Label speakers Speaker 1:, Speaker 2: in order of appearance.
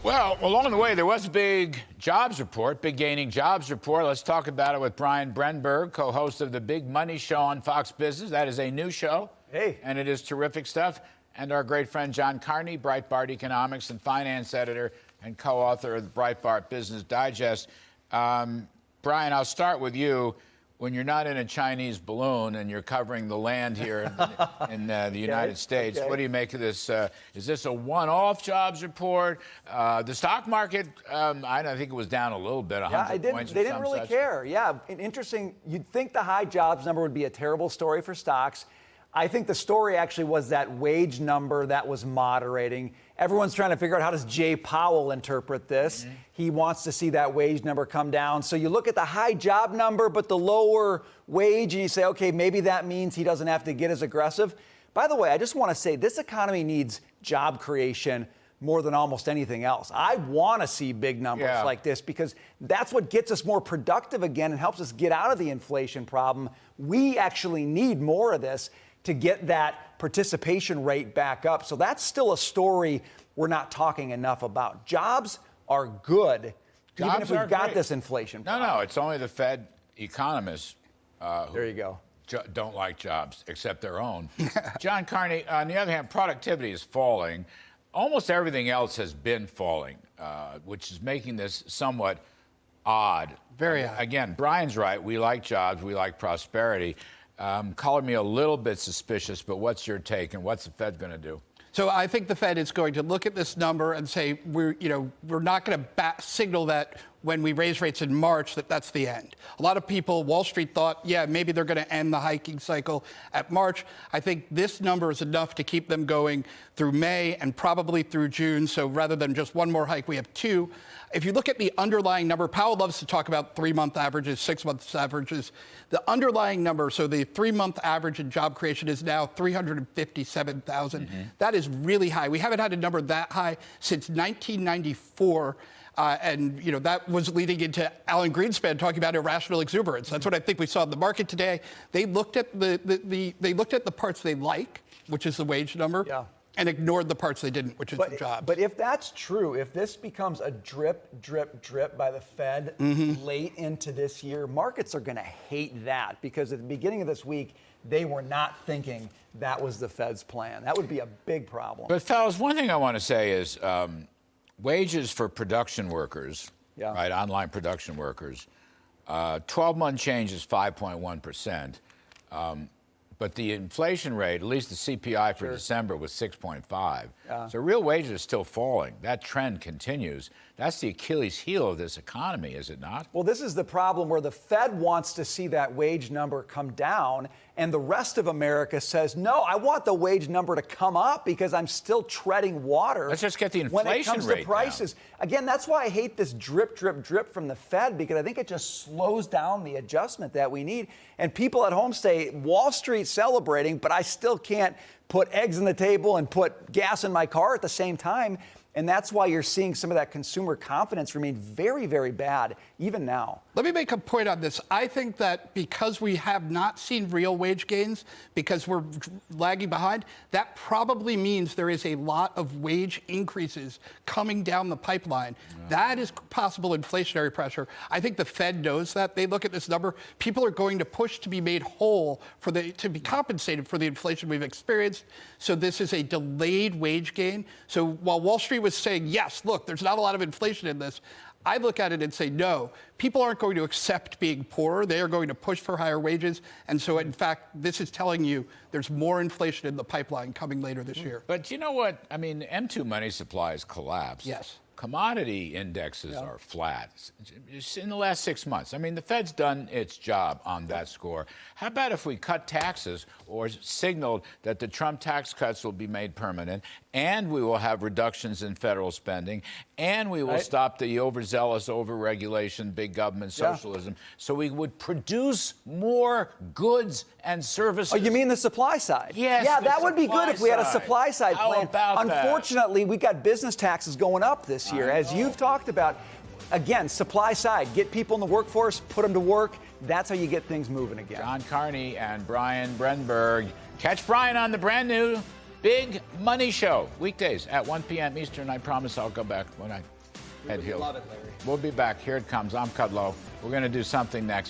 Speaker 1: Well, along the way, there was a big jobs report, big gaining jobs report. Let's talk about it with Brian Brenberg, co-host of the Big Money Show on Fox Business. That is a new show.
Speaker 2: Hey.
Speaker 1: And it is terrific stuff. And our great friend John Carney, Breitbart economics and finance editor and co-author of the Breitbart Business Digest. Brian, I'll start with you. When you're not in a Chinese balloon and you're covering the land here in the United States, what do you make of this? Is this a one-off jobs report? The stock market, I think it was down a little bit, 100 points.
Speaker 2: They didn't really care. Yeah, interesting. You'd think the high jobs number would be a terrible story for stocks. I think the story actually was that wage number that was moderating. Everyone's trying to figure out, how does Jay Powell interpret this? Mm-hmm. He wants to see that wage number come down. So you look at the high job number, but the lower wage, and you say, okay, maybe that means he doesn't have to get as aggressive. By the way, I just want to say this economy needs job creation more than almost anything else. I want to see big numbers like this because that's what gets us more productive again and helps us get out of the inflation problem. We actually need more of this to get that participation rate back up. So that's still a story we're not talking enough about. Jobs are good, even if we've got this inflation problem.
Speaker 1: No, it's only the Fed economists
Speaker 2: there you go.
Speaker 1: Don't like jobs, except their own. John Carney, on the other hand, productivity is falling. Almost everything else has been falling, which is making this somewhat odd.
Speaker 3: Very odd.
Speaker 1: Again, Brian's right. We like jobs. We like prosperity. Calling me a little bit suspicious, but what's your take, and what's the Fed going to do?
Speaker 3: So I think the Fed is going to look at this number and say, we're not going to signal that when we raise rates in March that's the end. A lot of people, Wall Street thought, yeah, maybe they're going to end the hiking cycle at March. I think this number is enough to keep them going through May and probably through June. So rather than just one more hike, we have two. If you look at the underlying number, Powell loves to talk about 3-month averages, 6-month averages. The underlying number, so the 3-month average in job creation is now 357,000. Mm-hmm. That is really high. We haven't had a number that high since 1994. And that was leading into Alan Greenspan talking about irrational exuberance. That's what I think we saw in the market today. They looked at they looked at the parts they like, which is the wage number, and ignored the parts they didn't, which is the jobs.
Speaker 2: But if that's true, if this becomes a drip, drip, drip by the Fed late into this year, markets are going to hate that because at the beginning of this week, they were not thinking that was the Fed's plan. That would be a big problem.
Speaker 1: But fellas, one thing I want to say is wages for production workers, right, online production workers, 12-month change is 5.1%. But the inflation rate, at least the CPI for December, was 6.5. So real wages are still falling. That trend continues. That's the Achilles heel of this economy, is it not?
Speaker 2: Well, this is the problem where the Fed wants to see that wage number come down, and the rest of America says, no, I want the wage number to come up because I'm still treading water.
Speaker 1: Let's just get the inflation rate
Speaker 2: when it comes to prices.
Speaker 1: Down.
Speaker 2: Again, that's why I hate this drip, drip, drip from the Fed, because I think it just slows down the adjustment that we need. And people at home say, Wall Street's celebrating, but I still can't put eggs on the table and put gas in my car at the same time. And that's why you're seeing some of that consumer confidence remain very, very bad, even now.
Speaker 3: Let me make a point on this. I think that because we have not seen real wage gains, because we're lagging behind, that probably means there is a lot of wage increases coming down the pipeline. That is possible inflationary pressure. I think the Fed knows that. They look at this number. People are going to push to be made whole, to be compensated for the inflation we've experienced. So this is a delayed wage gain. So while Wall Street was saying, yes, look, there's not a lot of inflation in this, I look at it and say, no, people aren't going to accept being poorer. They are going to push for higher wages. And so, in fact, this is telling you there's more inflation in the pipeline coming later this year.
Speaker 1: But you know what? I mean, M2 money supply has collapsed.
Speaker 3: Yes.
Speaker 1: Commodity indexes are flat in the last 6 months. I mean, the Fed's done its job on that score. How about if we cut taxes or signaled that the Trump tax cuts will be made permanent, and we will have reductions in federal spending, and we will stop the overzealous overregulation, big government socialism, so we would produce more goods and services.
Speaker 2: Oh, you mean the supply side?
Speaker 1: Yes.
Speaker 2: Yeah, that would be good if we had a supply side plan.
Speaker 1: How about that?
Speaker 2: Unfortunately, we got business taxes going up this year, as you've talked about. Again, supply side, get people in the workforce, put them to work. That's how you get things moving again.
Speaker 1: John Carney and Brian Brenberg. Catch Brian on the brand new Big Money Show, weekdays at 1 p.m. Eastern. I promise I'll go back when I head here.
Speaker 2: Love it, Larry.
Speaker 1: We'll be back. Here it comes. I'm Kudlow. We're going to do something next.